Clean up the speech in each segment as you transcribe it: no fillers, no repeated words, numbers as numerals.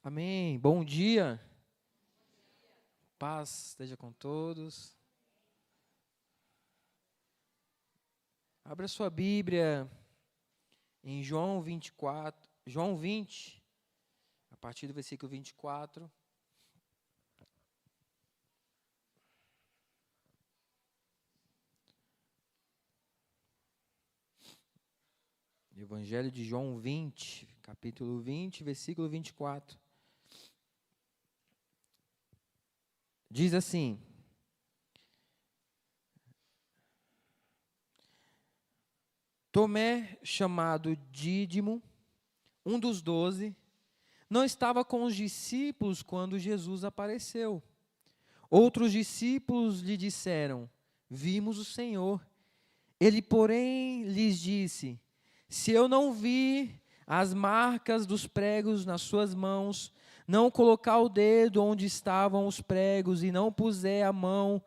Amém. Bom dia. Paz esteja com todos. Abra sua Bíblia em João 24, João 20, a partir do versículo 24. Evangelho de João 20, capítulo 20, versículo 24. Diz assim: Tomé, chamado Dídimo, um dos 12, não estava com os discípulos quando Jesus apareceu. Outros discípulos lhe disseram: Vimos o Senhor. Ele, porém, lhes disse: Se eu não vir as marcas dos pregos nas suas mãos, não colocar o dedo onde estavam os pregos e não puser a mão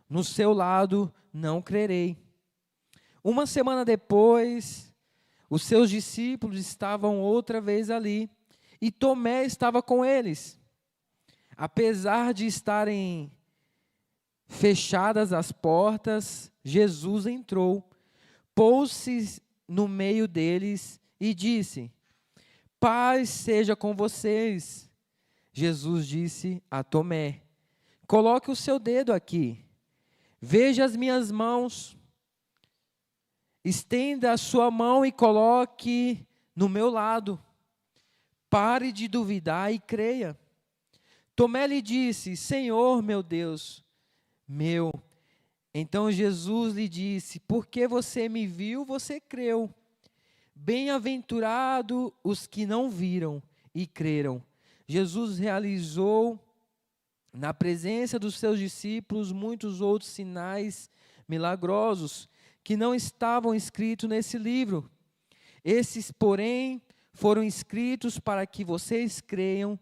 no seu lado, não crerei. Uma semana depois, os seus discípulos estavam outra vez ali, e Tomé estava com eles. Apesar de estarem fechadas as portas, Jesus entrou, pôs-se no meio deles e disse: Paz seja com vocês. Jesus disse a Tomé: Coloque o seu dedo aqui. Veja as minhas mãos. Estenda a sua mão e coloque no meu lado. Pare de duvidar e creia. Tomé lhe disse: Senhor, meu Deus, meu. Então Jesus lhe disse: Porque você me viu, você creu. Bem-aventurado os que não viram e creram. Jesus realizou na presença dos seus discípulos muitos outros sinais milagrosos que não estavam escritos nesse livro. Esses, porém, foram escritos para que vocês creiam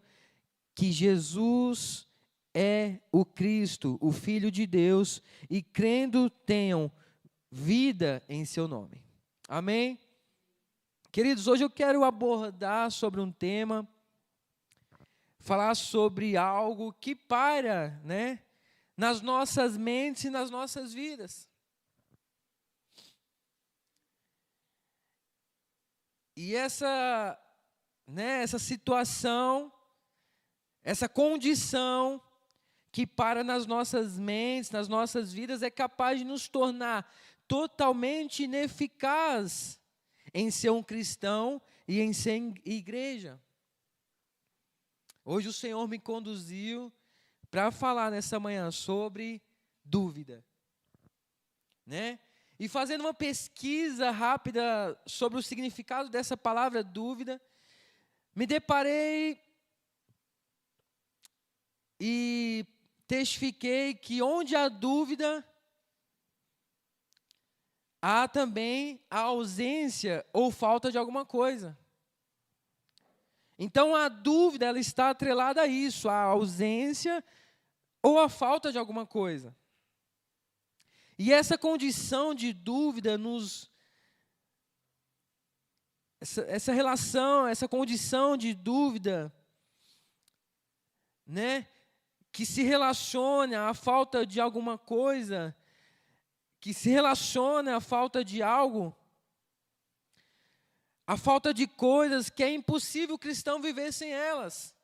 que Jesus é o Cristo, o Filho de Deus, e crendo tenham vida em seu nome. Amém? Queridos, hoje eu quero abordar sobre um tema, falar sobre algo que paira, nas nossas mentes e nas nossas vidas. E essa situação, essa condição que para nas nossas mentes, nas nossas vidas, é capaz de nos tornar totalmente ineficaz em ser um cristão e em ser igreja. Hoje o Senhor me conduziu para falar nessa manhã sobre dúvida, E fazendo uma pesquisa rápida sobre o significado dessa palavra dúvida, me deparei e testifiquei que onde há dúvida, há também a ausência ou falta de alguma coisa. Então, a dúvida, ela está atrelada a isso, a ausência ou a falta de alguma coisa. E essa condição de dúvida essa relação, essa condição de dúvida, que se relaciona à falta de alguma coisa, que se relaciona à falta de algo, a falta de coisas que é impossível o cristão viver sem elas.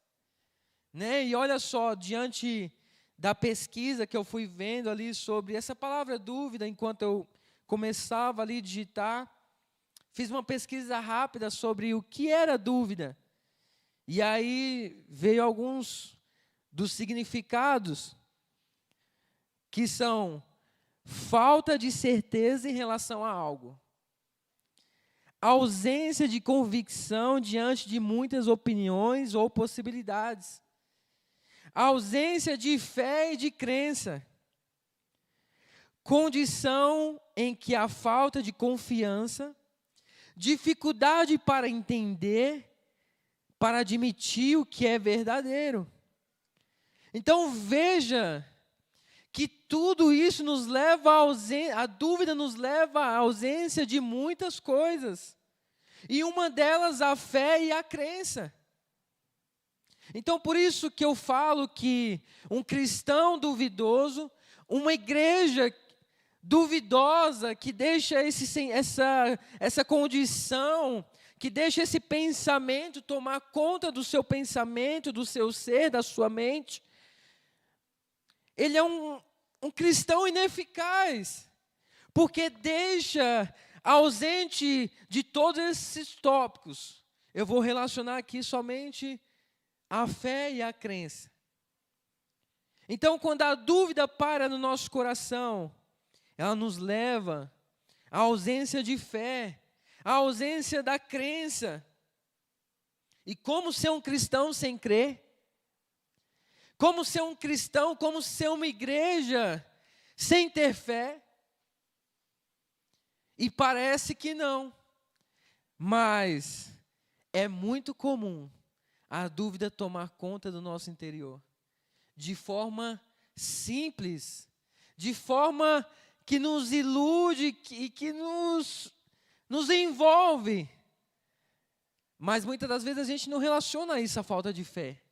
E olha só, diante da pesquisa que eu fui vendo ali sobre essa palavra dúvida, enquanto eu começava ali a digitar, fiz uma pesquisa rápida sobre o que era dúvida. E aí veio alguns dos significados, que são falta de certeza em relação a algo, ausência de convicção diante de muitas opiniões ou possibilidades, ausência de fé e de crença, condição em que há falta de confiança, dificuldade para entender, para admitir o que é verdadeiro. Então veja que tudo isso nos leva a dúvida nos leva à ausência de muitas coisas. E uma delas, a fé e a crença. Então, por isso que eu falo que um cristão duvidoso, uma igreja duvidosa, que deixa essa condição, que deixa esse pensamento tomar conta do seu pensamento, do seu ser, da sua mente, ele é um cristão ineficaz, porque deixa ausente de todos esses tópicos. Eu vou relacionar aqui somente a fé e a crença. Então, quando a dúvida para no nosso coração, ela nos leva à ausência de fé, à ausência da crença. E como ser um cristão sem crer? Como ser um cristão, como ser uma igreja sem ter fé? E parece que não, mas é muito comum a dúvida tomar conta do nosso interior, de forma simples, de forma que nos ilude e que nos envolve. Mas muitas das vezes a gente não relaciona isso à falta de fé,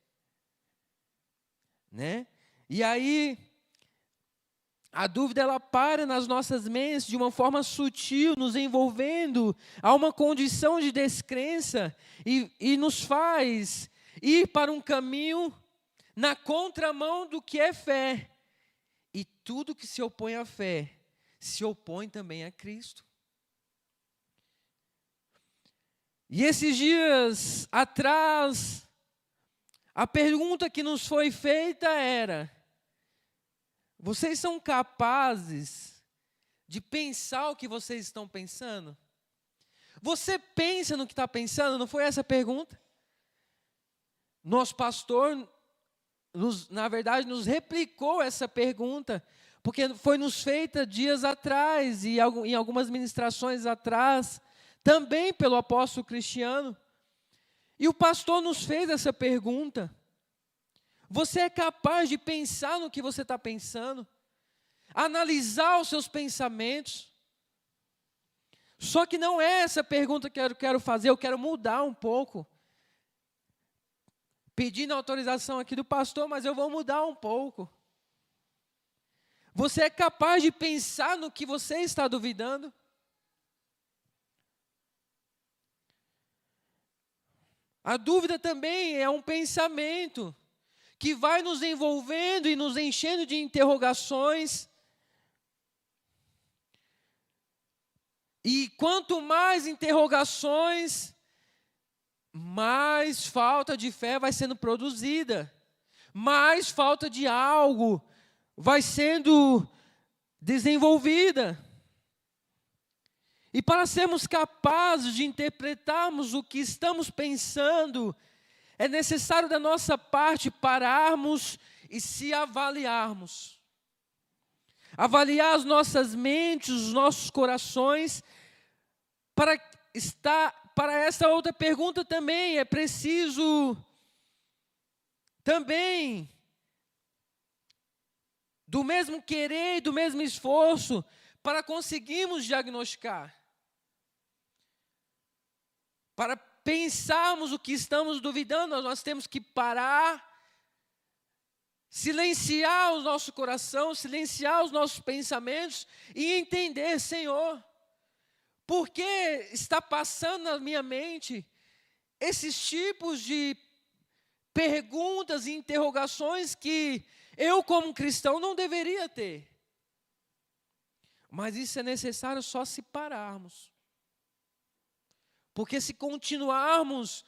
né? E aí, a dúvida ela para nas nossas mentes de uma forma sutil, nos envolvendo a uma condição de descrença e nos faz ir para um caminho na contramão do que é fé. E tudo que se opõe à fé, se opõe também a Cristo. E esses dias atrás, a pergunta que nos foi feita era: vocês são capazes de pensar o que vocês estão pensando? Você pensa no que está pensando? Não foi essa a pergunta? Nosso pastor, na verdade, nos replicou essa pergunta, porque foi nos feita dias atrás e em algumas ministrações atrás, também pelo apóstolo Cristiano. E o pastor nos fez essa pergunta. Você é capaz de pensar no que você está pensando? Analisar os seus pensamentos? Só que não é essa pergunta que eu quero fazer, eu quero mudar um pouco. Pedindo autorização aqui do pastor, mas eu vou mudar um pouco. Você é capaz de pensar no que você está duvidando? A dúvida também é um pensamento que vai nos envolvendo e nos enchendo de interrogações. E quanto mais interrogações, mais falta de fé vai sendo produzida, mais falta de algo vai sendo desenvolvida. E para sermos capazes de interpretarmos o que estamos pensando, é necessário da nossa parte pararmos e se avaliarmos. Avaliar as nossas mentes, os nossos corações. Para essa outra pergunta também é preciso também do mesmo querer e do mesmo esforço para conseguirmos diagnosticar. Para pensarmos o que estamos duvidando, nós temos que parar, silenciar o nosso coração, silenciar os nossos pensamentos e entender: Senhor, por que está passando na minha mente esses tipos de perguntas e interrogações que eu, como cristão, não deveria ter? Mas isso é necessário só se pararmos. Porque se continuarmos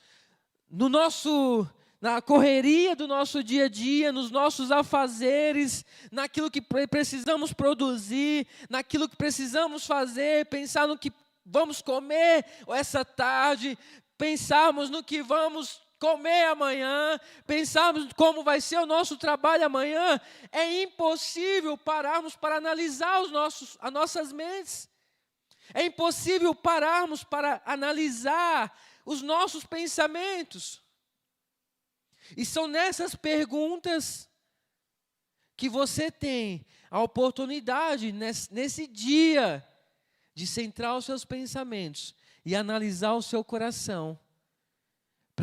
na correria do nosso dia a dia, nos nossos afazeres, naquilo que precisamos produzir, naquilo que precisamos fazer, pensar no que vamos comer essa tarde, pensarmos no que vamos comer amanhã, pensarmos como vai ser o nosso trabalho amanhã, é impossível pararmos para analisar as nossas mentes. É impossível pararmos para analisar os nossos pensamentos. E são nessas perguntas que você tem a oportunidade, nesse dia, de centrar os seus pensamentos e analisar o seu coração,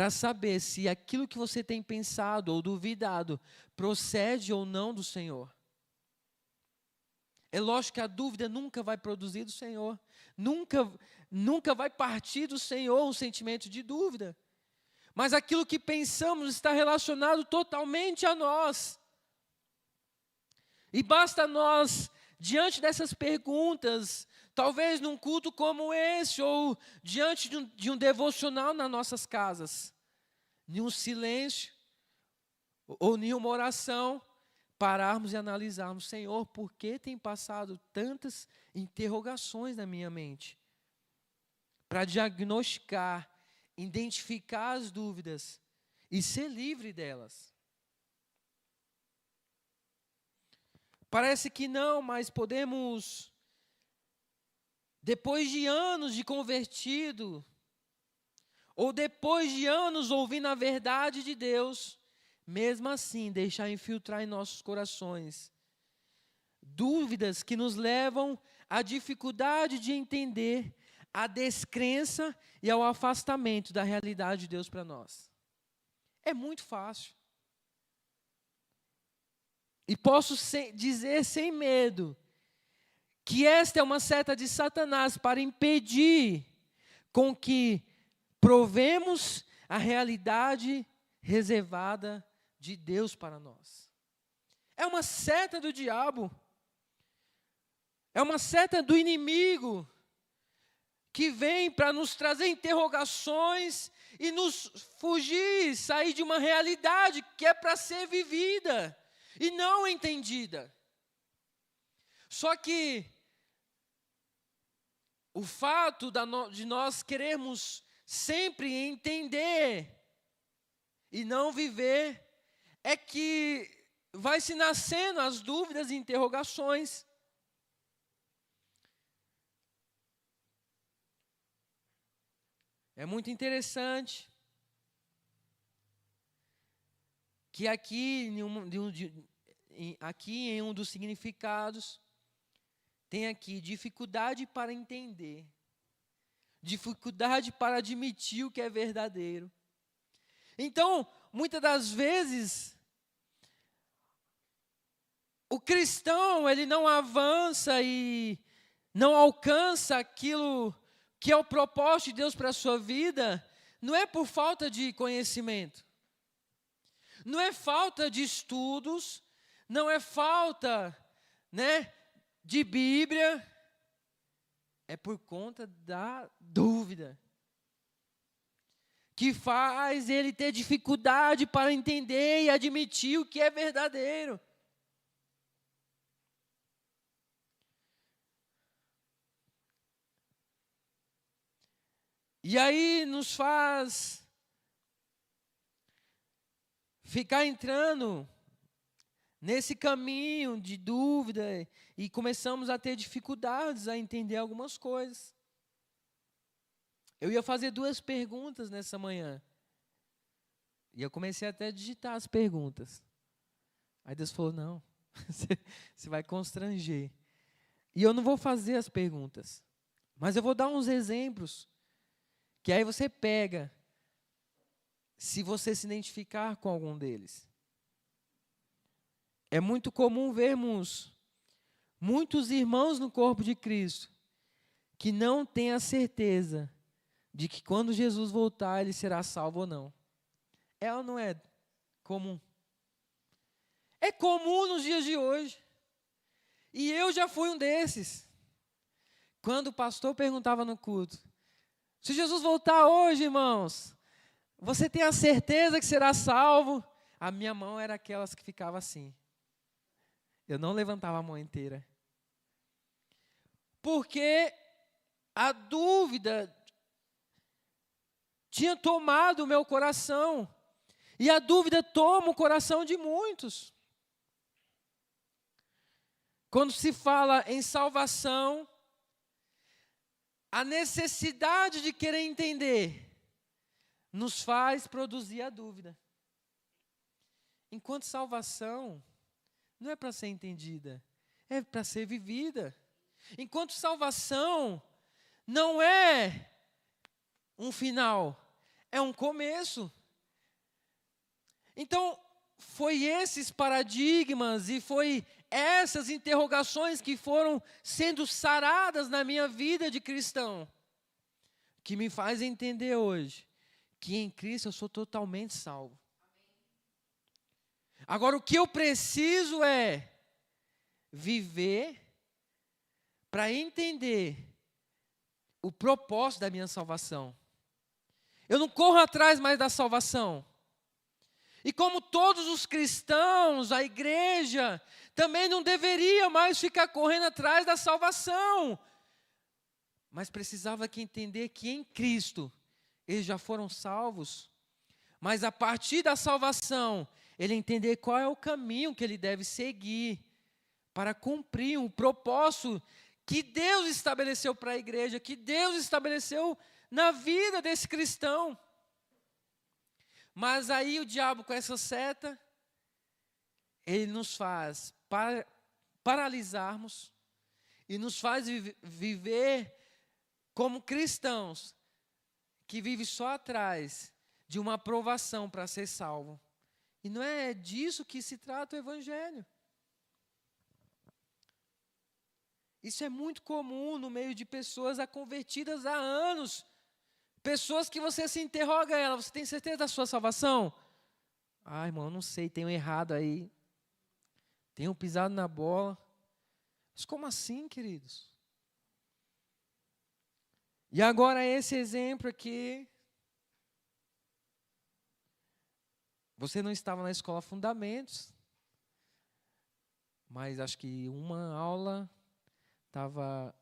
para saber se aquilo que você tem pensado ou duvidado procede ou não do Senhor. É lógico que a dúvida nunca vai produzir do Senhor. Nunca vai partir do Senhor um sentimento de dúvida. Mas aquilo que pensamos está relacionado totalmente a nós. E basta nós, diante dessas perguntas, talvez num culto como esse, ou diante de um devocional nas nossas casas, nenhum silêncio, ou nenhuma oração, pararmos e analisarmos, Senhor, por que tem passado tantas interrogações na minha mente? Para diagnosticar, identificar as dúvidas e ser livre delas. Parece que não, mas podemos, depois de anos de convertido, ou depois de anos ouvindo a verdade de Deus, mesmo assim deixar infiltrar em nossos corações dúvidas que nos levam à dificuldade de entender, à descrença e ao afastamento da realidade de Deus para nós. É muito fácil. E posso dizer sem medo que esta é uma seta de Satanás para impedir com que provemos a realidade reservada de Deus para nós. É uma seta do diabo. É uma seta do inimigo que vem para nos trazer interrogações e nos fugir, sair de uma realidade que é para ser vivida e não entendida. Só que o fato de nós querermos sempre entender e não viver é que vai se nascendo as dúvidas e interrogações. É muito interessante que aqui em um dos significados tem aqui dificuldade para entender, dificuldade para admitir o que é verdadeiro. Então, muitas das vezes, o cristão, ele não avança e não alcança aquilo que é o propósito de Deus para a sua vida, não é por falta de conhecimento, não é falta de estudos, não é falta, de Bíblia, é por conta da dúvida, que faz ele ter dificuldade para entender e admitir o que é verdadeiro. E aí nos faz ficar entrando nesse caminho de dúvida e começamos a ter dificuldades a entender algumas coisas. Eu ia fazer 2 perguntas nessa manhã. E eu comecei até a digitar as perguntas. Aí Deus falou, não, você vai constranger. E eu não vou fazer as perguntas, mas eu vou dar uns exemplos, que aí você pega, se você se identificar com algum deles. É muito comum vermos muitos irmãos no corpo de Cristo que não têm a certeza de que quando Jesus voltar, ele será salvo ou não. É ou não é comum? É comum nos dias de hoje. E eu já fui um desses. Quando o pastor perguntava no culto, se Jesus voltar hoje, irmãos, você tem a certeza que será salvo? A minha mão era aquelas que ficava assim. Eu não levantava a mão inteira. Porque a dúvida tinha tomado o meu coração. E a dúvida toma o coração de muitos. Quando se fala em salvação, a necessidade de querer entender nos faz produzir a dúvida. Enquanto salvação não é para ser entendida, é para ser vivida. Enquanto salvação não é um final, é um começo. Então, foi esses paradigmas e foi essas interrogações que foram sendo saradas na minha vida de cristão, que me faz entender hoje que em Cristo eu sou totalmente salvo. Agora, o que eu preciso é viver para entender o propósito da minha salvação. Eu não corro atrás mais da salvação. E como todos os cristãos, a igreja também não deveria mais ficar correndo atrás da salvação. Mas precisava que entender que em Cristo eles já foram salvos. Mas a partir da salvação, ele entender qual é o caminho que ele deve seguir para cumprir um propósito que Deus estabeleceu para a igreja, que Deus estabeleceu na vida desse cristão. Mas aí o diabo com essa seta, ele nos faz paralisarmos e nos faz viver como cristãos que vivem só atrás de uma aprovação para ser salvo. E não é disso que se trata o Evangelho. Isso é muito comum no meio de pessoas convertidas há anos. Pessoas que você se interroga ela, você tem certeza da sua salvação? Ah, irmão, não sei, tenho errado aí. Tenho pisado na bola. Mas como assim, queridos? E agora esse exemplo aqui. Você não estava na escola Fundamentos, mas acho que uma aula estava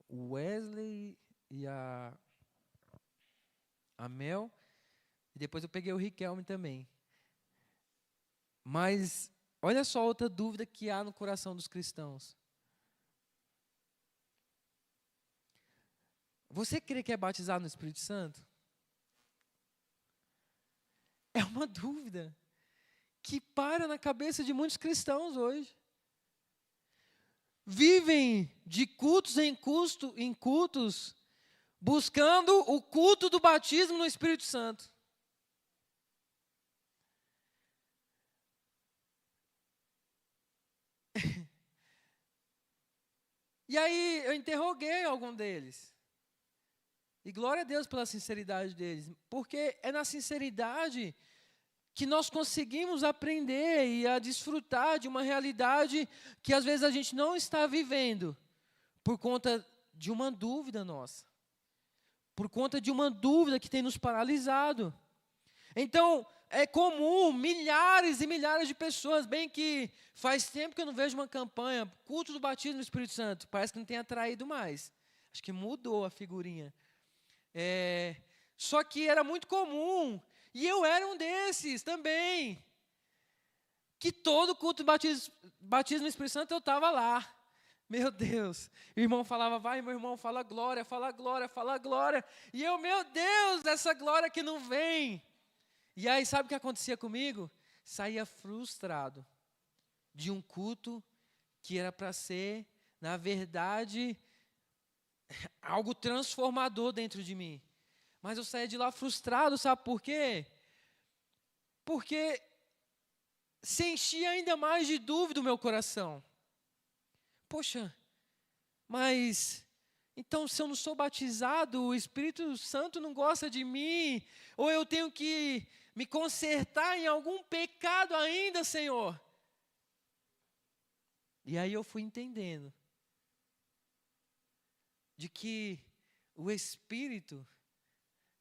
o Wesley e a Mel, e depois eu peguei o Riquelme também. Mas olha só outra dúvida que há no coração dos cristãos. Você crê que é batizado no Espírito Santo? É uma dúvida que para na cabeça de muitos cristãos hoje. Vivem de cultos em cultos, buscando o culto do batismo no Espírito Santo. E aí eu interroguei algum deles. E glória a Deus pela sinceridade deles, porque é na sinceridade que nós conseguimos aprender e a desfrutar de uma realidade que às vezes a gente não está vivendo por conta de uma dúvida nossa, por conta de uma dúvida que tem nos paralisado. Então, é comum, milhares e milhares de pessoas, bem que faz tempo que eu não vejo uma campanha, culto do batismo no Espírito Santo, parece que não tem atraído mais. Acho que mudou a figurinha. Só que era muito comum, e eu era um desses também, que todo culto de batismo no Espírito Santo eu estava lá. Meu Deus, o irmão falava, vai meu irmão, fala glória, fala glória, fala glória. E eu, meu Deus, essa glória que não vem. E aí sabe o que acontecia comigo? Saía frustrado de um culto que era para ser, na verdade, algo transformador dentro de mim. Mas eu saía de lá frustrado, sabe por quê? Porque se enchia ainda mais de dúvida o meu coração. Poxa, mas então se eu não sou batizado, o Espírito Santo não gosta de mim, ou eu tenho que me consertar em algum pecado ainda, Senhor? E aí eu fui entendendo de que o Espírito,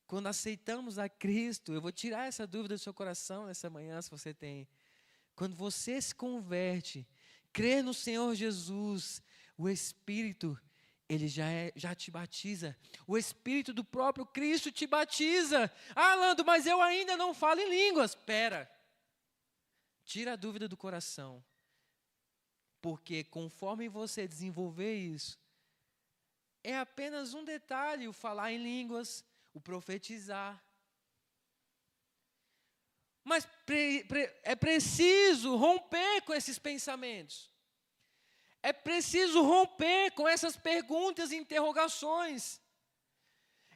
quando aceitamos a Cristo, eu vou tirar essa dúvida do seu coração nessa manhã, se você tem. Quando você se converte, crê no Senhor Jesus, o Espírito, ele já te batiza. O Espírito do próprio Cristo te batiza. Ah, Lando, mas eu ainda não falo em línguas. Espera. Tira a dúvida do coração. Porque conforme você desenvolver isso, é apenas um detalhe o falar em línguas, o profetizar. Mas é preciso romper com esses pensamentos. É preciso romper com essas perguntas e interrogações.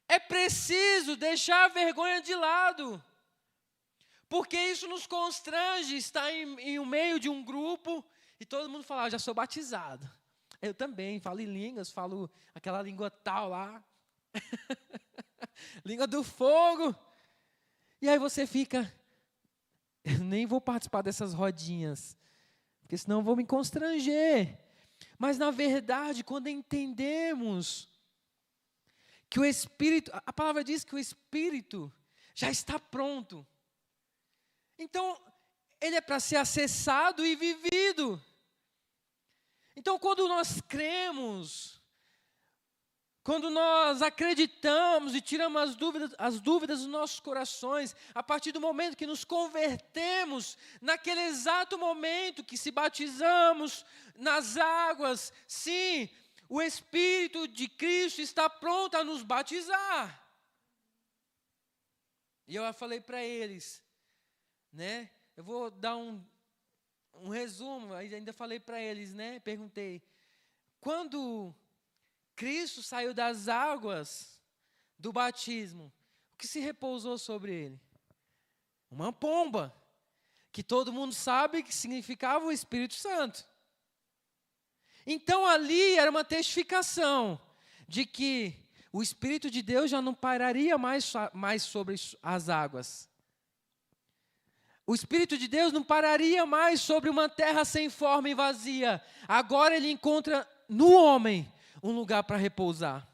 É preciso deixar a vergonha de lado, porque isso nos constrange, estar em um meio de um grupo e todo mundo fala, já sou batizado. Eu também falo em línguas, falo aquela língua tal lá, língua do fogo. E aí você fica, eu nem vou participar dessas rodinhas, porque senão eu vou me constranger. Mas na verdade, quando entendemos que o Espírito, a palavra diz que o Espírito já está pronto. Então, ele é para ser acessado e vivido. Então, quando nós cremos, quando nós acreditamos e tiramos as dúvidas dos nossos corações, a partir do momento que nos convertemos, naquele exato momento que se batizamos nas águas, sim, o Espírito de Cristo está pronto a nos batizar. E eu falei para eles, né? Eu vou dar um resumo, ainda falei para eles, né? Perguntei, quando Cristo saiu das águas do batismo, o que se repousou sobre ele? Uma pomba, que todo mundo sabe que significava o Espírito Santo. Então ali era uma testificação de que o Espírito de Deus já não pararia mais sobre as águas. O Espírito de Deus não pararia mais sobre uma terra sem forma e vazia. Agora ele encontra no homem um lugar para repousar.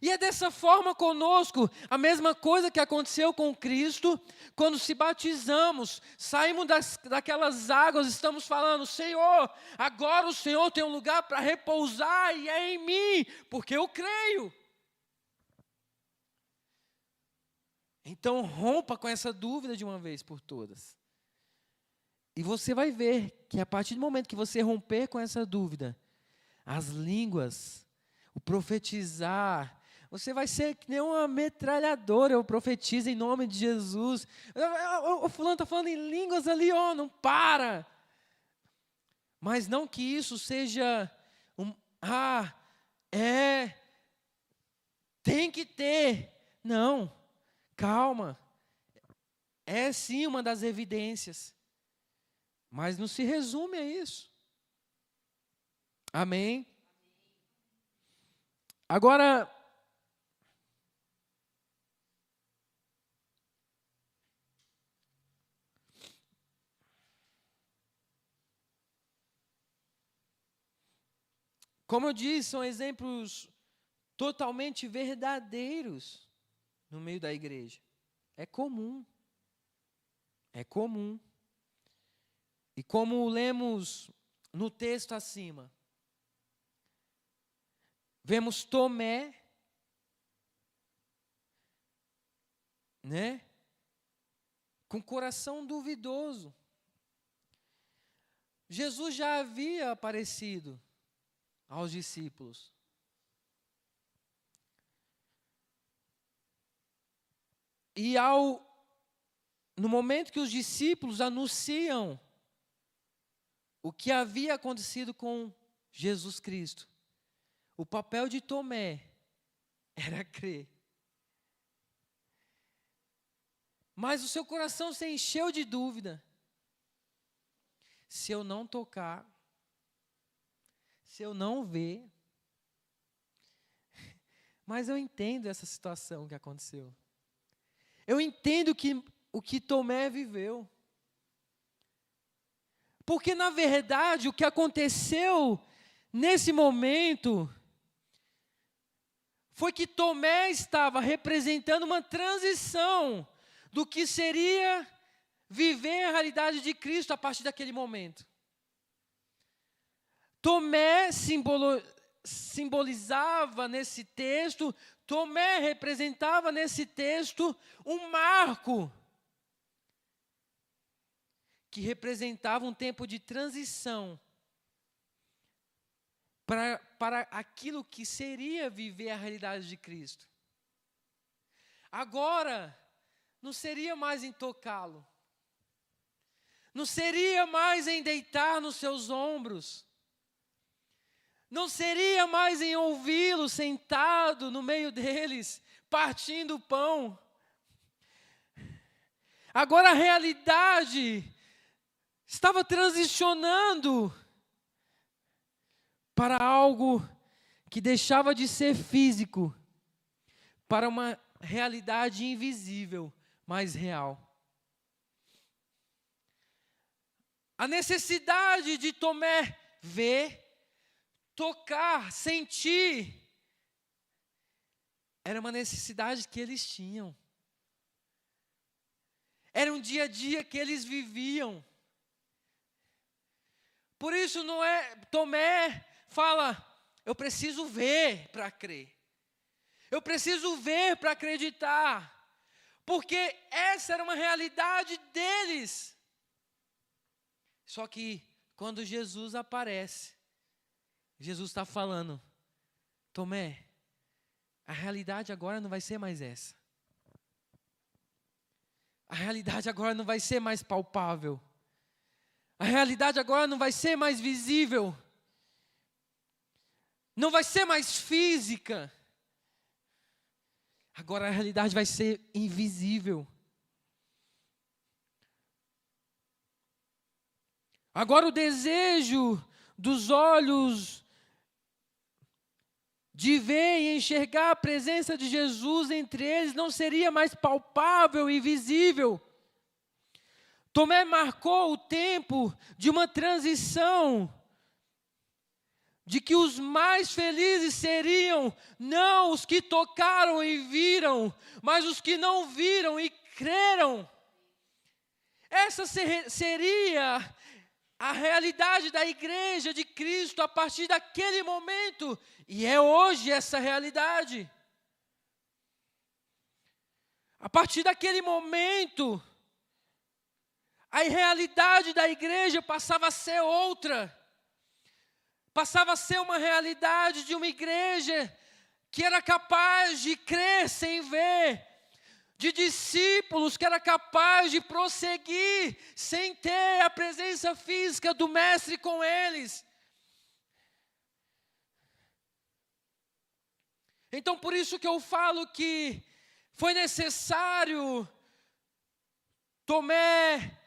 E é dessa forma conosco, a mesma coisa que aconteceu com Cristo, quando se batizamos, saímos daquelas águas, estamos falando, Senhor, agora o Senhor tem um lugar para repousar e é em mim, porque eu creio. Então rompa com essa dúvida de uma vez por todas. E você vai ver que a partir do momento que você romper com essa dúvida, as línguas, o profetizar, você vai ser que nem uma metralhadora, eu profetizo em nome de Jesus. O fulano está falando em línguas ali, não para. Mas não que isso seja tem que ter. Não. Calma, é sim uma das evidências, mas não se resume a isso. Amém? Agora, como eu disse, são exemplos totalmente verdadeiros no meio da igreja. É comum. É comum. E como lemos no texto acima, vemos Tomé, né? Com coração duvidoso. Jesus já havia aparecido aos discípulos. E no momento que os discípulos anunciam o que havia acontecido com Jesus Cristo, o papel de Tomé era crer. Mas o seu coração se encheu de dúvida. Se eu não tocar, se eu não ver. Mas eu entendo essa situação que aconteceu. Eu entendo o que Tomé viveu. Porque, na verdade, o que aconteceu nesse momento foi que Tomé estava representando uma transição do que seria viver a realidade de Cristo a partir daquele momento. Tomé simbolizava nesse texto, Tomé representava nesse texto um marco que representava um tempo de transição para aquilo que seria viver a realidade de Cristo. Agora, não seria mais em tocá-lo, não seria mais em deitar nos seus ombros, não seria mais em ouvi-lo sentado no meio deles, partindo o pão. Agora a realidade estava transicionando para algo que deixava de ser físico, para uma realidade invisível, mas real. A necessidade de Tomé ver, tocar, sentir, era uma necessidade que eles tinham. Era um dia a dia que eles viviam. Por isso Tomé fala, eu preciso ver para crer. Eu preciso ver para acreditar. Porque essa era uma realidade deles. Só que quando Jesus aparece, Jesus está falando, Tomé, a realidade agora não vai ser mais essa. A realidade agora não vai ser mais palpável. A realidade agora não vai ser mais visível. Não vai ser mais física. Agora a realidade vai ser invisível. Agora o desejo dos olhos de ver e enxergar a presença de Jesus entre eles não seria mais palpável e visível. Tomé marcou o tempo de uma transição, de que os mais felizes seriam não os que tocaram e viram, mas os que não viram e creram. Essa seria a realidade da igreja de Cristo a partir daquele momento, e é hoje essa realidade. A partir daquele momento, a realidade da igreja passava a ser outra. Passava a ser uma realidade de uma igreja que era capaz de crer sem ver, de discípulos que era capaz de prosseguir sem ter a presença física do mestre com eles. Então por isso que eu falo que foi necessário Tomé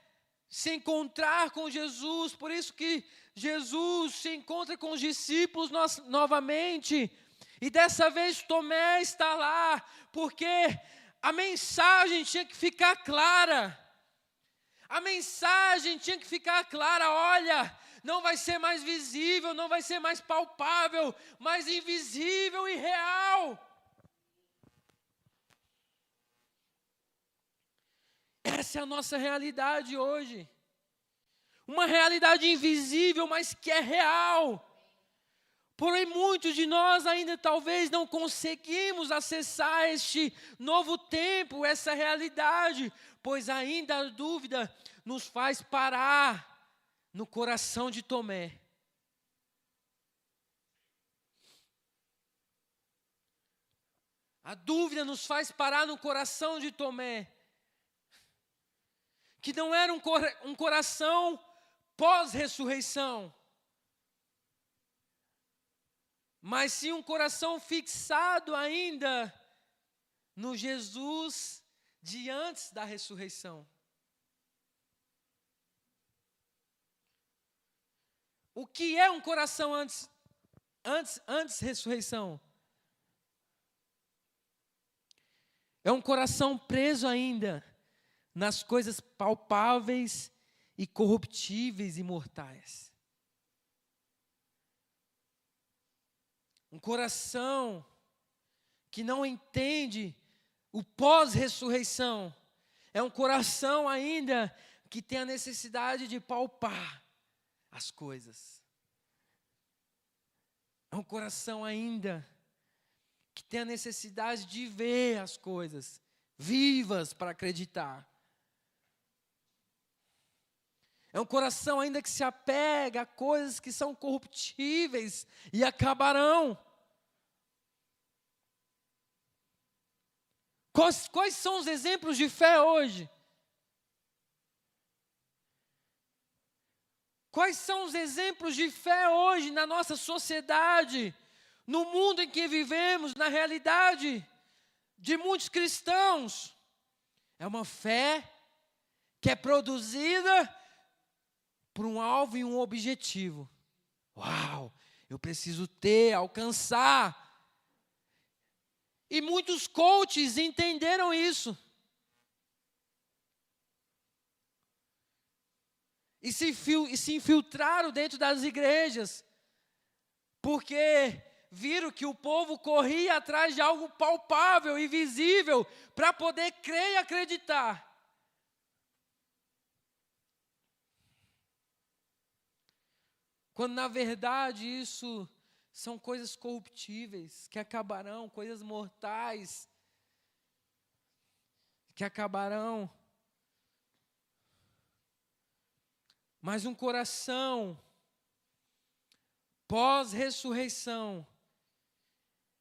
se encontrar com Jesus, por isso que Jesus se encontra com os discípulos novamente, e dessa vez Tomé está lá, porque a mensagem tinha que ficar clara. A mensagem tinha que ficar clara, olha, não vai ser mais visível, não vai ser mais palpável, mas invisível e real. Essa é a nossa realidade hoje. Uma realidade invisível, mas que é real. Porém, muitos de nós ainda talvez não conseguimos acessar este novo tempo, essa realidade, pois ainda a dúvida nos faz parar no coração de Tomé. A dúvida nos faz parar no coração de Tomé, que não era um coração pós-ressurreição, mas sim um coração fixado ainda no Jesus de antes da ressurreição. O que é um coração antes ressurreição? É um coração preso ainda nas coisas palpáveis e corruptíveis e mortais. Um coração que não entende o pós-ressurreição. É um coração ainda que tem a necessidade de palpar as coisas. É um coração ainda que tem a necessidade de ver as coisas vivas para acreditar. É um coração ainda que se apega a coisas que são corruptíveis e acabarão. Quais são os exemplos de fé hoje? Quais são os exemplos de fé hoje na nossa sociedade, no mundo em que vivemos, na realidade de muitos cristãos é uma fé que é produzida por um alvo e um objetivo. Uau, eu preciso ter, alcançar. E muitos coaches entenderam isso. E se infiltraram dentro das igrejas, porque viram que o povo corria atrás de algo palpável e visível para poder crer e acreditar. Quando na verdade isso são coisas corruptíveis, que acabarão, coisas mortais, que acabarão. Mas um coração pós-ressurreição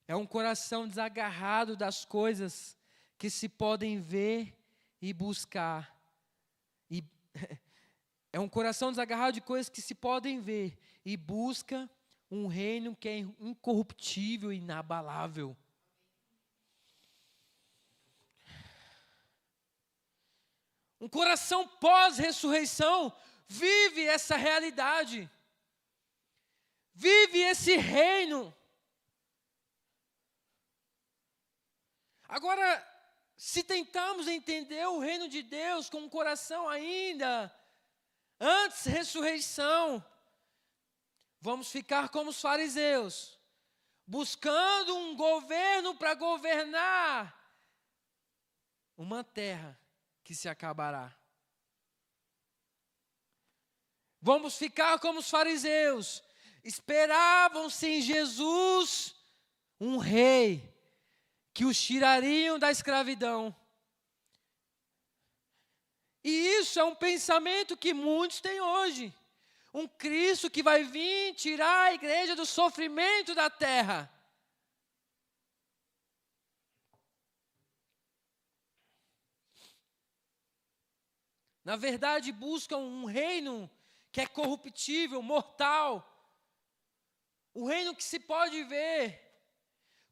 é um coração desagarrado das coisas que se podem ver e buscar. É um coração desagarrado de coisas que se podem ver e busca um reino que é incorruptível e inabalável. Um coração pós-ressurreição vive essa realidade. Vive esse reino. Agora, se tentamos entender o reino de Deus com um coração ainda antes ressurreição, vamos ficar como os fariseus, buscando um governo para governar uma terra que se acabará. Vamos ficar como os fariseus, esperavam-se em Jesus um rei que os tirariam da escravidão. E isso é um pensamento que muitos têm hoje. Um Cristo que vai vir tirar a igreja do sofrimento da terra. Na verdade, buscam um reino que é corruptível, mortal. Um reino que se pode ver.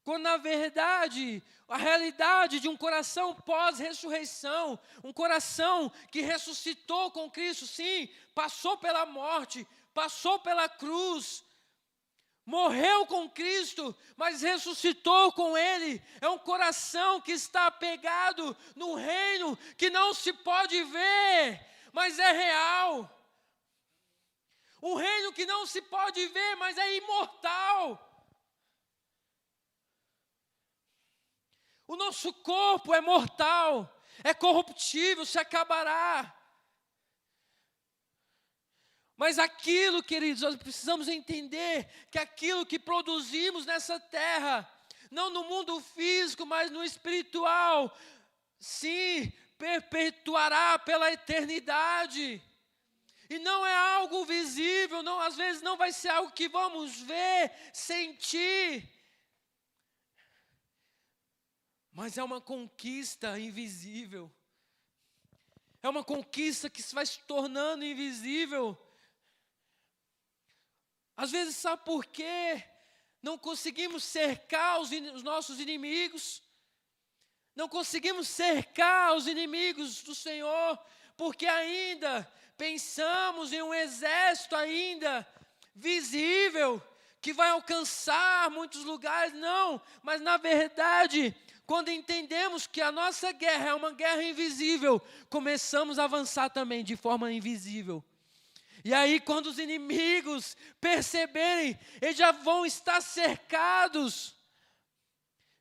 Quando na verdade, a realidade de um coração pós-ressurreição, um coração que ressuscitou com Cristo, sim, passou pela morte, passou pela cruz, morreu com Cristo, mas ressuscitou com Ele. É um coração que está apegado no reino que não se pode ver, mas é real. Um reino que não se pode ver, mas é imortal. O nosso corpo é mortal, é corruptível, se acabará. Mas aquilo, queridos, nós precisamos entender que aquilo que produzimos nessa terra, não no mundo físico, mas no espiritual, sim, perpetuará pela eternidade. E não é algo visível, não, às vezes não vai ser algo que vamos ver, sentir. Mas é uma conquista invisível. É uma conquista que se vai se tornando invisível. Às vezes, sabe por quê? Não conseguimos cercar os nossos inimigos. Não conseguimos cercar os inimigos do Senhor, porque ainda pensamos em um exército ainda visível, que vai alcançar muitos lugares. Não, mas na verdade, quando entendemos que a nossa guerra é uma guerra invisível, começamos a avançar também de forma invisível. E aí, quando os inimigos perceberem, eles já vão estar cercados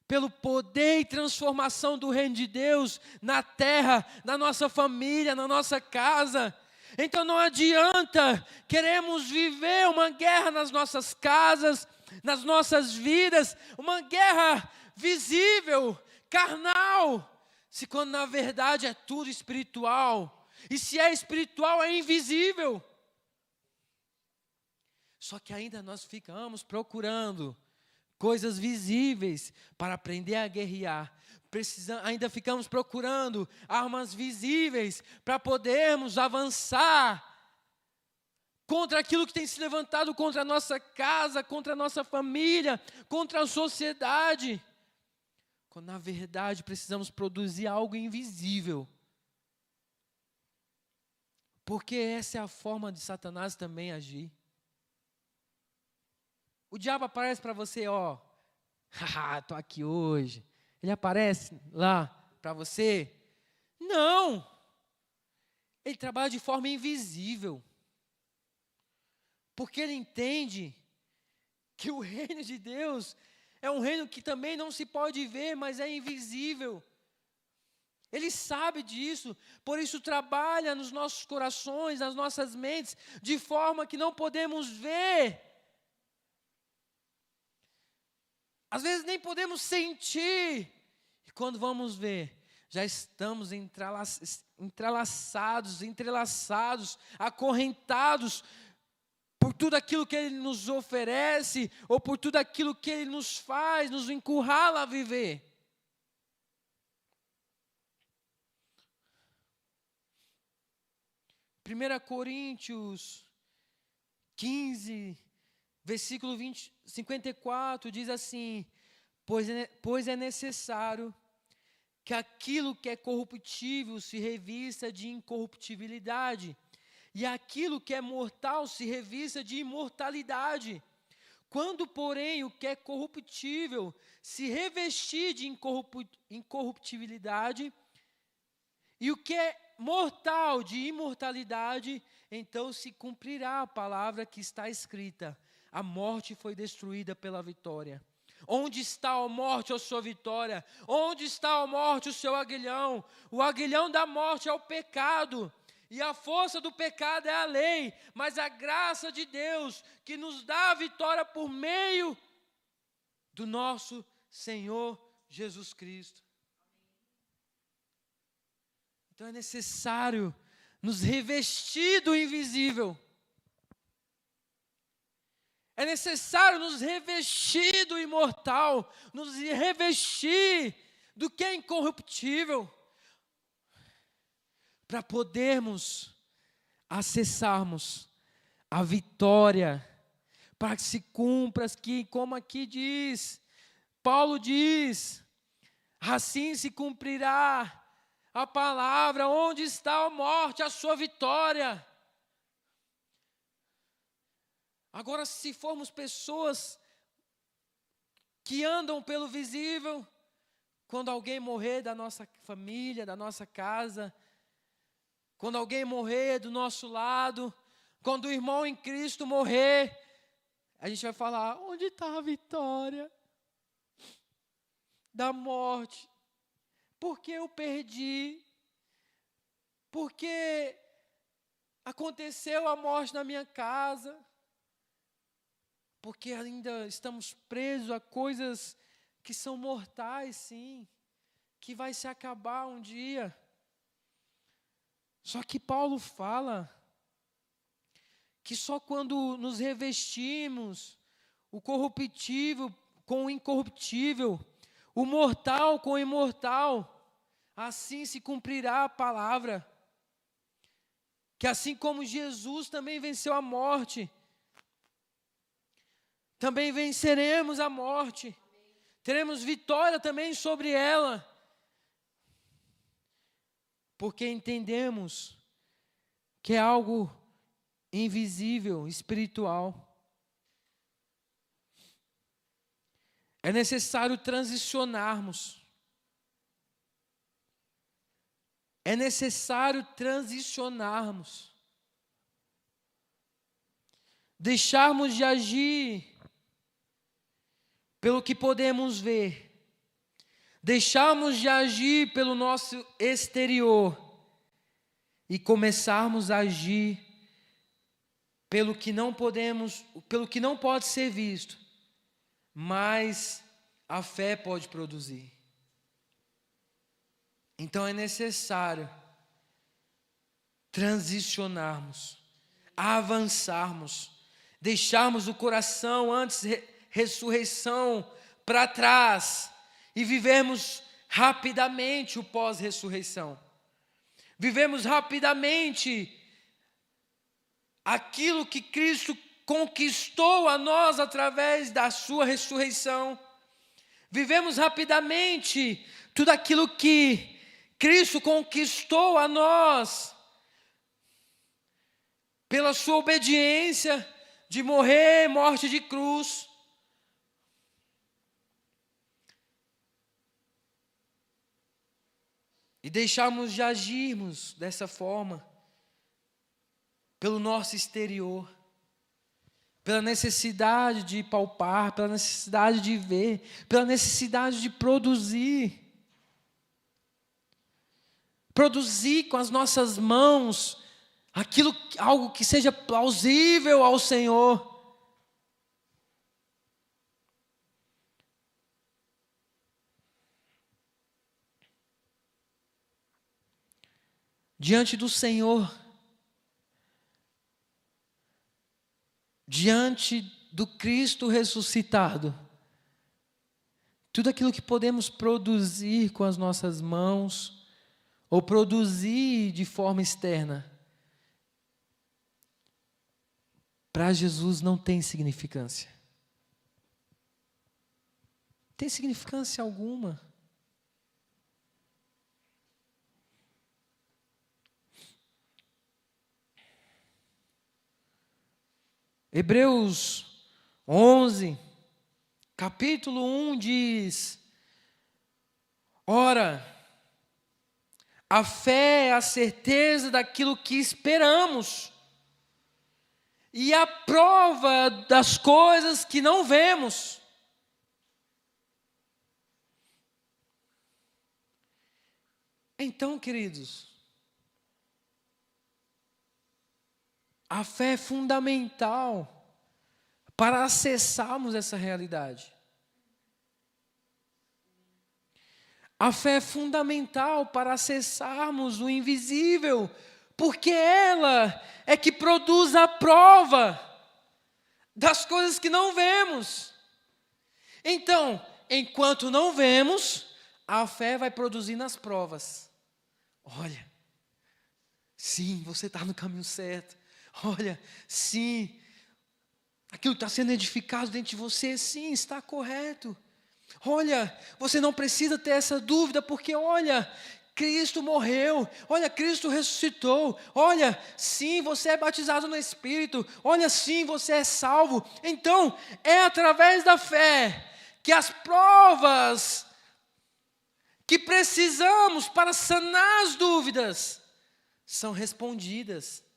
pelo poder e transformação do reino de Deus na terra, na nossa família, na nossa casa. Então não adianta queremos viver uma guerra nas nossas casas, nas nossas vidas, uma guerra visível, carnal, se quando na verdade é tudo espiritual. E se é espiritual, é invisível. Só que ainda nós ficamos procurando coisas visíveis para aprender a guerrear. Ainda ficamos procurando armas visíveis para podermos avançar contra aquilo que tem se levantado contra a nossa casa, contra a nossa família, contra a sociedade. quando na verdade precisamos produzir algo invisível. Porque essa é a forma de Satanás também agir. O diabo aparece para você, ó, haha, estou aqui hoje. Ele aparece lá para você? Não! Ele trabalha de forma invisível. Porque ele entende que o reino de Deus é um reino que também não se pode ver, mas é invisível. Ele sabe disso, por isso trabalha nos nossos corações, nas nossas mentes, de forma que não podemos ver. Às vezes nem podemos sentir. E quando vamos ver, já estamos entrelaçados, acorrentados por tudo aquilo que Ele nos oferece, ou por tudo aquilo que Ele nos faz, nos encurrala a viver. Primeira Coríntios 15, versículo 54, diz assim: pois é necessário que aquilo que é corruptível se revista de incorruptibilidade, e aquilo que é mortal se revista de imortalidade. Quando, porém, o que é corruptível se revestir de incorruptibilidade, e o que é mortal de imortalidade, então se cumprirá a palavra que está escrita: a morte foi destruída pela vitória. Onde está a morte, a sua vitória? Onde está a morte, o seu aguilhão? O aguilhão da morte é o pecado, e a força do pecado é a lei, mas a graça de Deus que nos dá a vitória por meio do nosso Senhor Jesus Cristo. Então é necessário nos revestir do invisível. É necessário nos revestir do imortal, nos revestir do que é incorruptível, para podermos acessarmos a vitória, para que se cumpra, como aqui diz, Paulo diz, assim se cumprirá a palavra: onde está a morte, a sua vitória. Agora, se formos pessoas que andam pelo visível, quando alguém morrer da nossa família, da nossa casa, quando alguém morrer do nosso lado, quando o irmão em Cristo morrer, a gente vai falar: onde está a vitória da morte? Porque eu perdi? Porque aconteceu a morte na minha casa? Porque ainda estamos presos a coisas que são mortais, sim, que vai se acabar um dia. Só que Paulo fala que só quando nos revestimos o corruptível com o incorruptível, o mortal com o imortal, assim se cumprirá a palavra. Que assim como Jesus também venceu a morte, também venceremos a morte. Teremos vitória também sobre ela. Porque entendemos que é algo invisível, espiritual. É necessário transicionarmos. É necessário transicionarmos. Deixarmos de agir pelo que podemos ver. Deixarmos de agir pelo nosso exterior e começarmos a agir pelo que não podemos, pelo que não pode ser visto, mas a fé pode produzir. Então é necessário transicionarmos, avançarmos, deixarmos o coração antes ressurreição para trás e vivermos rapidamente o pós-ressurreição. Vivemos rapidamente aquilo que Cristo conquistou a nós através da sua ressurreição. Vivemos rapidamente tudo aquilo que Cristo conquistou a nós, pela sua obediência de morrer, morte de cruz. E deixarmos de agirmos dessa forma, pelo nosso exterior, pela necessidade de palpar, pela necessidade de ver, pela necessidade de produzir. Produzir com as nossas mãos algo que seja plausível ao Senhor. Diante do Senhor, diante do Cristo ressuscitado, tudo aquilo que podemos produzir com as nossas mãos, ou produzir de forma externa, para Jesus não tem significância. Tem significância alguma. Hebreus 11, capítulo 1 diz: ora, a fé é a certeza daquilo que esperamos e a prova das coisas que não vemos. Então, queridos, a fé é fundamental para acessarmos essa realidade. A fé é fundamental para acessarmos o invisível, porque ela é que produz a prova das coisas que não vemos. Então, enquanto não vemos, a fé vai produzindo as provas. Olha, sim, você está no caminho certo. Olha, sim, aquilo está sendo edificado dentro de você, sim, está correto. Olha, você não precisa ter essa dúvida, porque olha, Cristo morreu, olha, Cristo ressuscitou, olha, sim, você é batizado no Espírito, olha, sim, você é salvo. Então, é através da fé que as provas que precisamos para sanar as dúvidas são respondidas.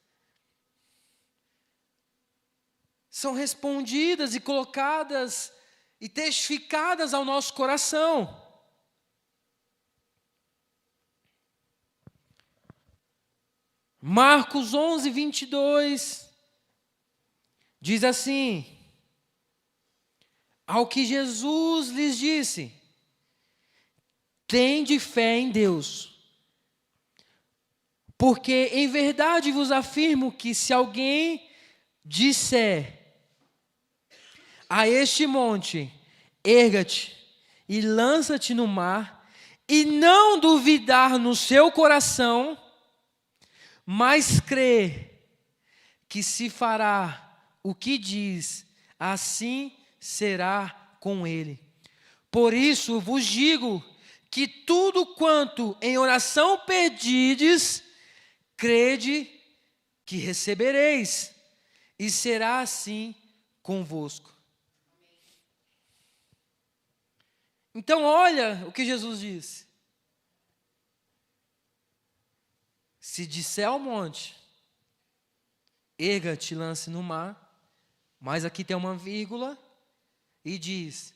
São respondidas e colocadas e testificadas ao nosso coração. Marcos 11, 22, diz assim: ao que Jesus lhes disse, tende fé em Deus, porque em verdade vos afirmo que se alguém disser a este monte, erga-te e lança-te no mar, e não duvidar no seu coração, mas crer que se fará o que diz, assim será com ele. Por isso vos digo que tudo quanto em oração pedirdes, crede que recebereis, e será assim convosco. Então olha o que Jesus disse. Se disser ao monte, erga-te, lance no mar, mas aqui tem uma vírgula, e diz,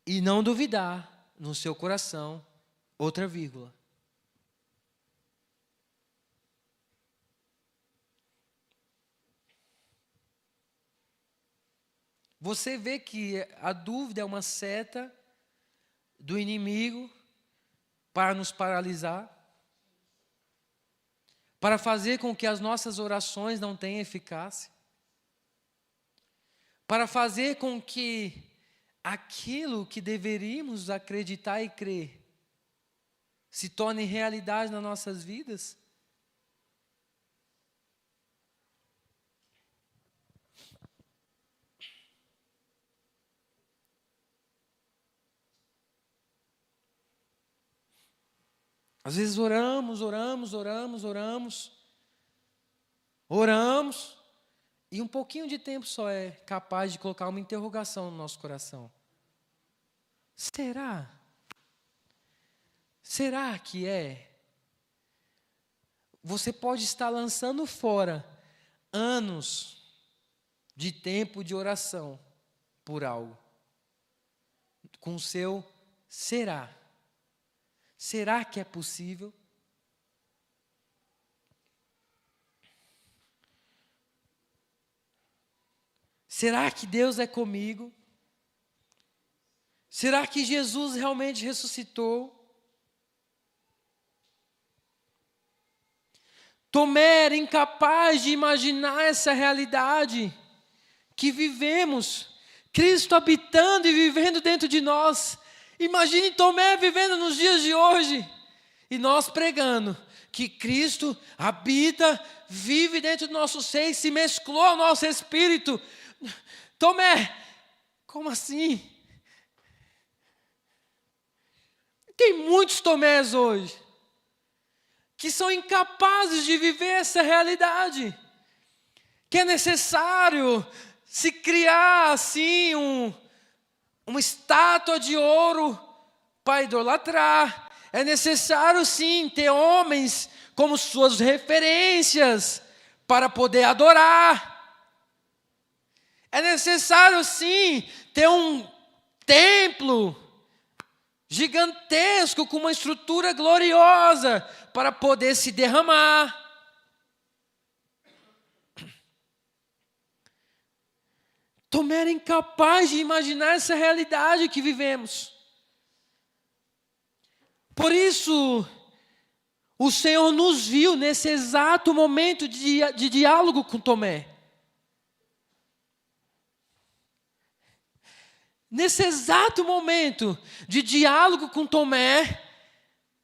e não duvidar no seu coração, outra vírgula. Você vê que a dúvida é uma seta do inimigo para nos paralisar, para fazer com que as nossas orações não tenham eficácia, para fazer com que aquilo que deveríamos acreditar e crer se torne realidade nas nossas vidas. Às vezes oramos, e um pouquinho de tempo só é capaz de colocar uma interrogação no nosso coração. Será? Será que é? Você pode estar lançando fora anos de tempo de oração por algo, com o seu será. Será que é possível? Será que Deus é comigo? Será que Jesus realmente ressuscitou? Tomé era incapaz de imaginar essa realidade que vivemos, Cristo habitando e vivendo dentro de nós. Imagine Tomé vivendo nos dias de hoje e nós pregando que Cristo habita, vive dentro do nosso ser e se mesclou ao nosso espírito. Tomé, como assim? Tem muitos Tomés hoje que são incapazes de viver essa realidade, que é necessário se criar assim uma estátua de ouro para idolatrar. É necessário sim ter homens como suas referências para poder adorar. É necessário sim ter um templo gigantesco com uma estrutura gloriosa para poder se derramar. Tomé era incapaz de imaginar essa realidade que vivemos. Por isso, o Senhor nos viu nesse exato momento de diálogo com Tomé. Nesse exato momento de diálogo com Tomé,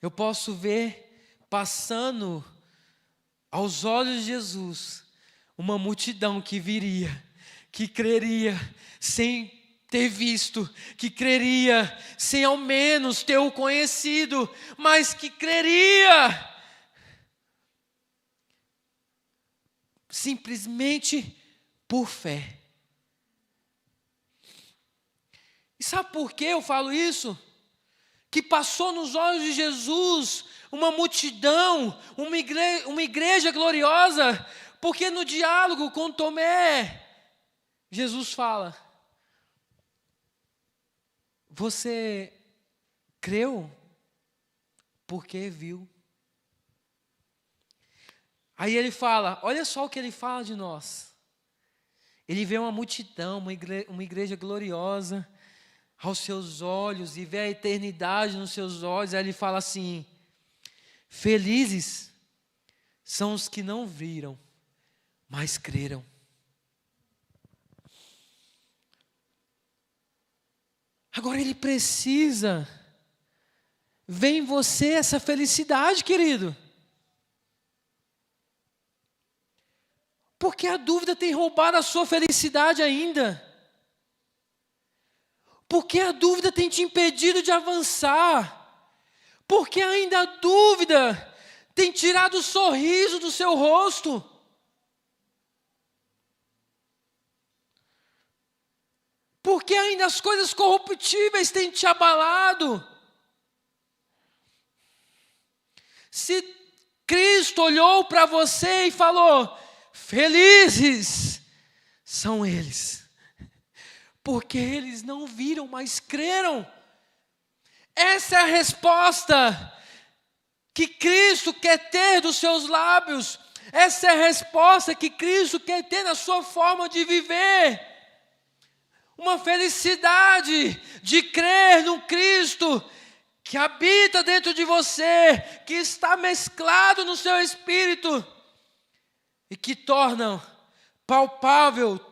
eu posso ver passando aos olhos de Jesus uma multidão que viria, que creria sem ter visto, que creria sem ao menos ter o conhecido, mas que creria simplesmente por fé. E sabe por que eu falo isso? Que passou nos olhos de Jesus uma multidão, uma igreja gloriosa, porque no diálogo com Tomé, Jesus fala: você creu porque viu. Aí ele fala, olha só o que ele fala de nós. Ele vê uma multidão, uma igreja gloriosa aos seus olhos e vê a eternidade nos seus olhos. Aí ele fala assim: felizes são os que não viram, mas creram. Agora ele precisa ver em você essa felicidade, querido. Porque a dúvida tem roubado a sua felicidade ainda. Porque a dúvida tem te impedido de avançar. Porque ainda a dúvida tem tirado o sorriso do seu rosto. Porque ainda as coisas corruptíveis têm te abalado. Se Cristo olhou para você e falou: felizes são eles, porque eles não viram, mas creram. Essa é a resposta que Cristo quer ter dos seus lábios. Essa é a resposta que Cristo quer ter na sua forma de viver. Uma felicidade de crer no Cristo que habita dentro de você, que está mesclado no seu espírito e que torna palpável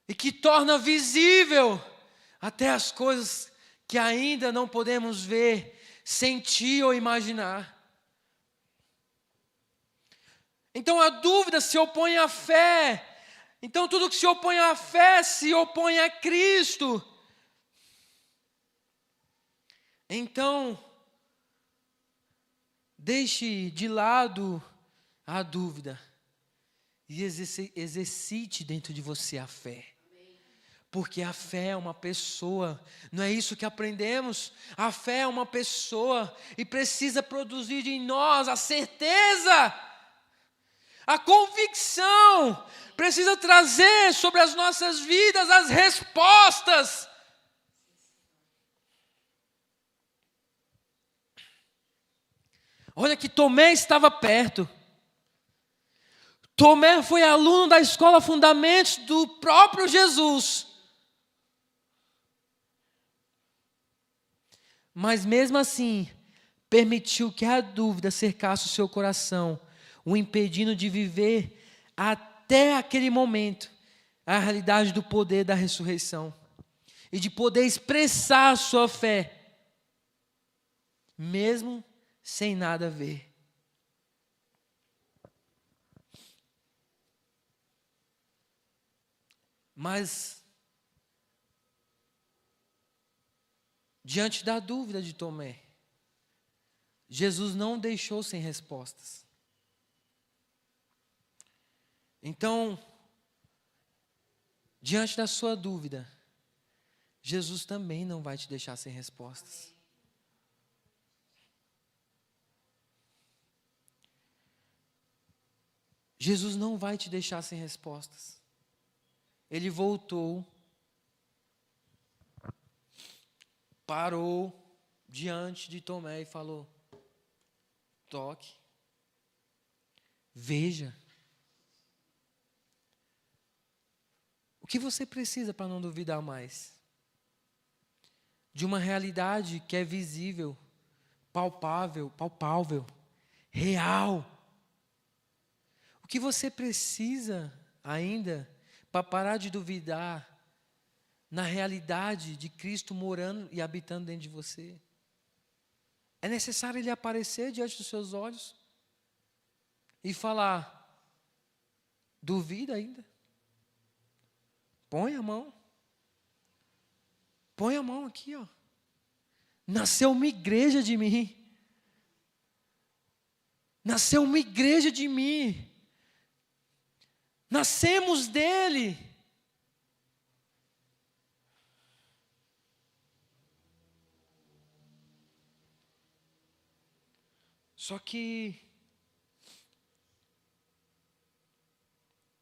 e que torna visível até as coisas que ainda não podemos ver, sentir ou imaginar. Então a dúvida se opõe à fé. Então tudo que se opõe à fé se opõe a Cristo. Então, Deixe de lado a dúvida e exercite dentro de você a fé. Porque a fé é uma pessoa, não é isso que aprendemos? A fé é uma pessoa e precisa produzir em nós a certeza, a convicção, precisa trazer sobre as nossas vidas as respostas. Olha que Tomé estava perto. Tomé foi aluno da escola Fundamentos do próprio Jesus. Mas mesmo assim, permitiu que a dúvida cercasse o seu coração, o impedindo de viver até aquele momento a realidade do poder da ressurreição e de poder expressar a sua fé, mesmo sem nada ver. Mas, diante da dúvida de Tomé, Jesus não deixou sem respostas. Então, diante da sua dúvida, Jesus também não vai te deixar sem respostas. Jesus não vai te deixar sem respostas. Ele voltou, parou diante de Tomé e falou: toque, veja. O que você precisa para não duvidar mais? De uma realidade que é visível, palpável, real. O que você precisa ainda para parar de duvidar na realidade de Cristo morando e habitando dentro de você? É necessário Ele aparecer diante dos seus olhos e falar: duvida ainda? Põe a mão. Põe a mão aqui, ó. Nasceu uma igreja de mim. Nasceu uma igreja de mim. Nascemos dele. Só que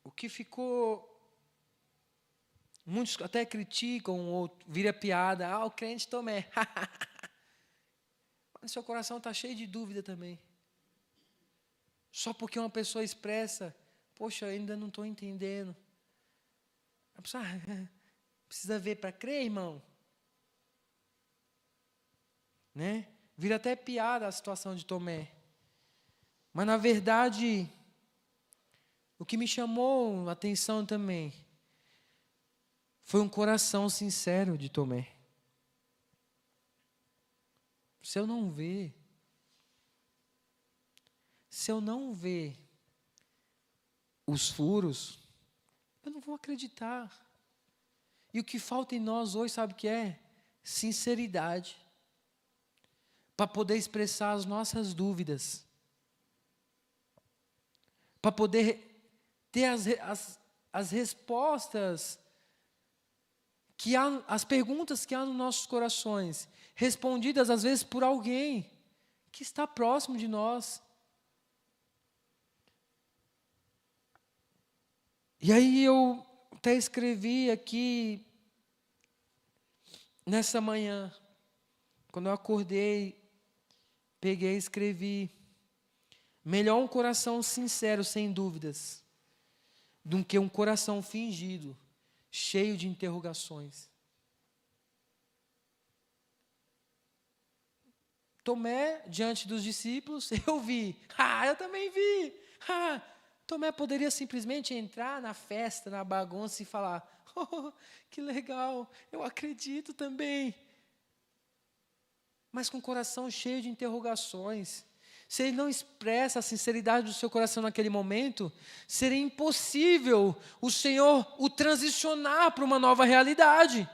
o que ficou, muitos até criticam ou vira piada: o crente Tomé. Mas seu coração está cheio de dúvida também. Só porque uma pessoa expressa: poxa, eu ainda não estou entendendo. A pessoa precisa ver para crer, irmão. Né? Vira até piada a situação de Tomé. Mas, na verdade, o que me chamou a atenção também foi um coração sincero de Tomé. Se eu não ver os furos, eu não vou acreditar. E o que falta em nós hoje, sabe o que é? Sinceridade. Para poder expressar as nossas dúvidas. Para poder ter as respostas que há, as perguntas que há nos nossos corações, respondidas às vezes por alguém que está próximo de nós. E aí eu até escrevi aqui, nessa manhã, quando eu acordei, peguei e escrevi: melhor um coração sincero, sem dúvidas, do que um coração fingido, cheio de interrogações. Tomé, diante dos discípulos, eu vi. Eu também vi. Tomé poderia simplesmente entrar na festa, na bagunça e falar: que legal, eu acredito também. Mas com o coração cheio de interrogações. Se ele não expressa a sinceridade do seu coração naquele momento, seria impossível o Senhor o transicionar para uma nova realidade.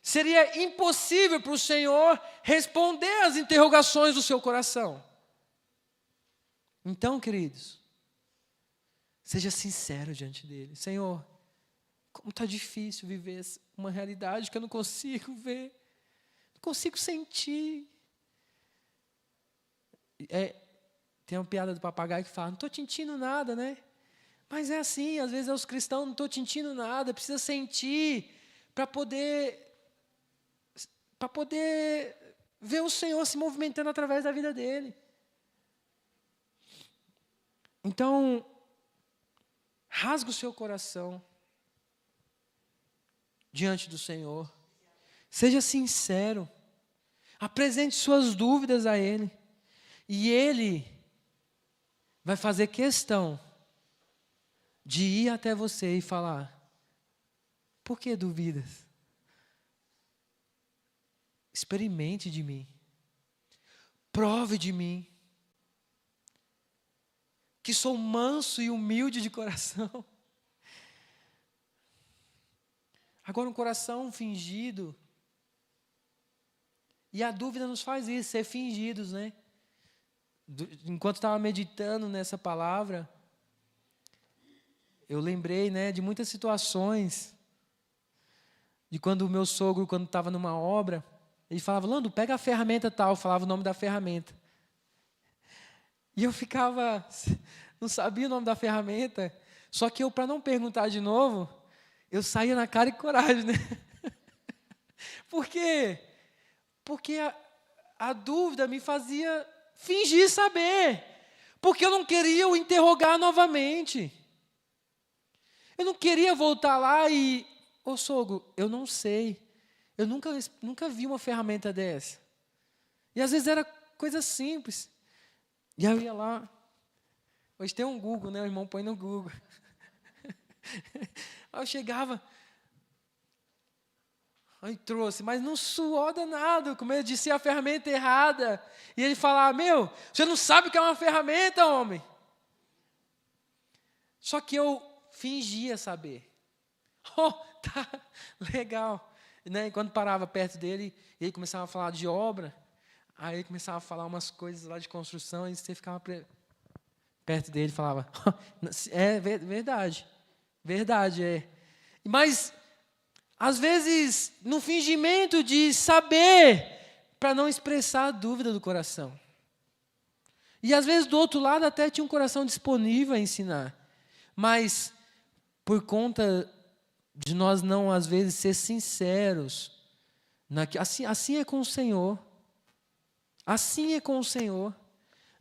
Seria impossível para o Senhor responder às interrogações do seu coração. Então, queridos, seja sincero diante dele. Senhor, como está difícil viver uma realidade que eu não consigo ver, não consigo sentir. Tem uma piada do papagaio que fala, não estou sentindo nada, né? Mas é assim, às vezes os cristãos, não estou sentindo nada, precisa sentir para poder ver o Senhor se movimentando através da vida dele. Então, rasga o seu coração diante do Senhor. Seja sincero. Apresente suas dúvidas a Ele. E Ele vai fazer questão de ir até você e falar, por que duvidas? Experimente de mim. Prove de mim. Que sou manso e humilde de coração. Agora um coração fingido. E a dúvida nos faz isso, ser fingidos, né? Enquanto estava meditando nessa palavra, eu lembrei, né, de muitas situações. De quando o meu sogro, quando estava numa obra, ele falava, Lando, pega a ferramenta tal, falava o nome da ferramenta. E eu ficava, não sabia o nome da ferramenta, só que eu, para não perguntar de novo, eu saía na cara e coragem, né? Por quê? Porque a dúvida me fazia fingir saber, porque eu não queria o interrogar novamente. Eu não queria voltar lá e, sogro, eu não sei, eu nunca vi uma ferramenta dessa. E às vezes era coisa simples. E eu ia lá, hoje tem um Google, né? O irmão põe no Google. Aí eu chegava, aí trouxe, mas não suou danado, como eu disse a ferramenta errada. E ele falava, você não sabe o que é uma ferramenta, homem? Só que eu fingia saber. Tá, legal. Né? E quando parava perto dele, ele começava a falar de obra, aí ele começava a falar umas coisas lá de construção, e você ficava perto dele e falava, é verdade, é. Mas, às vezes, no fingimento de saber, para não expressar a dúvida do coração. E, às vezes, do outro lado, até tinha um coração disponível a ensinar. Mas, por conta de nós não, às vezes, ser sinceros, assim é com o Senhor. Assim é com o Senhor.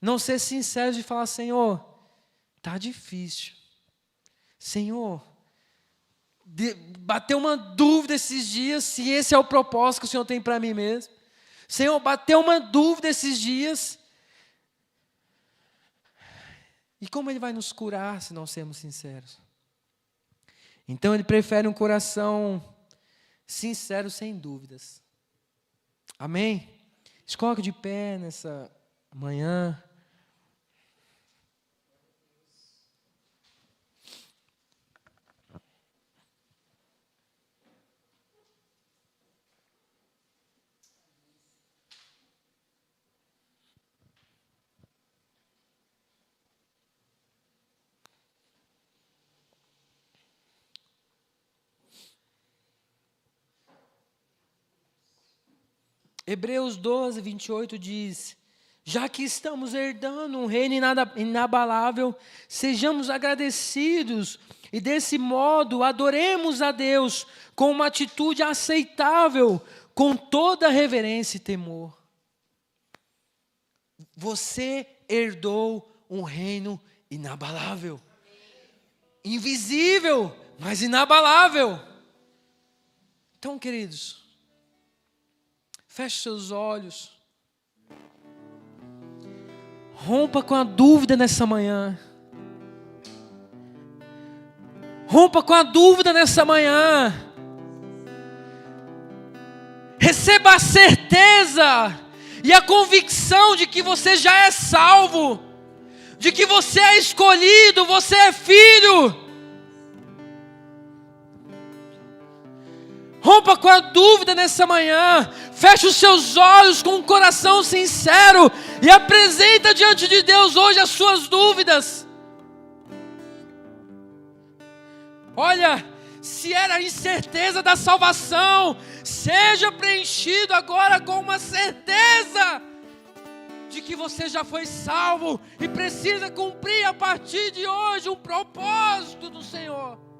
Não ser sincero de falar, Senhor, está difícil. Senhor, bateu uma dúvida esses dias se esse é o propósito que o Senhor tem para mim mesmo. Senhor, bateu uma dúvida esses dias. E como Ele vai nos curar se não sermos sinceros? Então Ele prefere um coração sincero sem dúvidas. Amém? Se coloque de pé nessa manhã. Hebreus 12, 28 diz, já que estamos herdando um reino inabalável, sejamos agradecidos e desse modo adoremos a Deus com uma atitude aceitável, com toda reverência e temor. Você herdou um reino inabalável, invisível, mas inabalável. Então, queridos, feche seus olhos. Rompa com a dúvida nessa manhã. Rompa com a dúvida nessa manhã. Receba a certeza e a convicção de que você já é salvo, de que você é escolhido, você é filho. Rompa com a dúvida nessa manhã. Feche os seus olhos com um coração sincero e apresenta diante de Deus hoje as suas dúvidas. Olha, se era a incerteza da salvação, seja preenchido agora com uma certeza de que você já foi salvo e precisa cumprir a partir de hoje um propósito do Senhor.